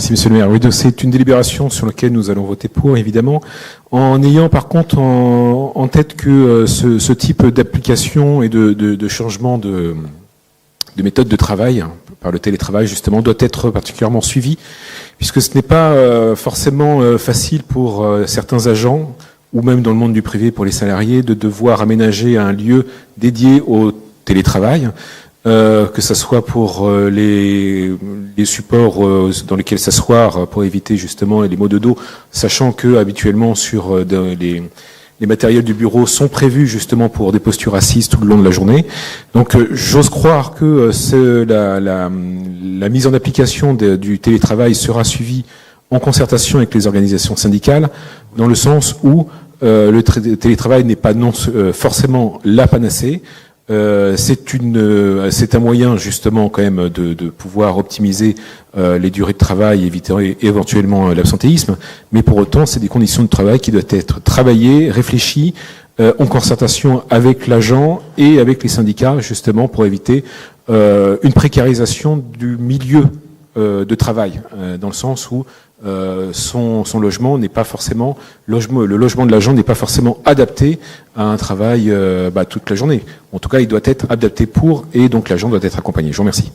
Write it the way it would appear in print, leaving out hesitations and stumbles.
Merci Monsieur le maire. Oui, donc c'est une délibération sur laquelle nous allons voter pour, évidemment, en ayant par contre en tête que ce type d'application et de changement de méthode de travail par le télétravail justement doit être particulièrement suivi, puisque ce n'est pas forcément facile pour certains agents ou même dans le monde du privé pour les salariés de devoir aménager un lieu dédié au télétravail. Que ça soit pour les supports dans lesquels s'asseoir pour éviter justement les maux de dos, sachant que habituellement sur les matériels du bureau sont prévus justement pour des postures assises tout le long de la journée. Donc j'ose croire que la mise en application du télétravail sera suivie en concertation avec les organisations syndicales, dans le sens où le télétravail n'est pas forcément la panacée. C'est un moyen justement quand même de pouvoir optimiser les durées de travail, éviter éventuellement l'absentéisme, mais pour autant c'est des conditions de travail qui doivent être travaillées, réfléchies, en concertation avec l'agent et avec les syndicats justement pour éviter une précarisation du milieu de travail, dans le sens où son logement n'est pas forcément le logement de l'agent n'est pas forcément adapté à un travail toute la journée. En tout cas, il doit être adapté pour, et donc l'agent doit être accompagné. Je vous remercie.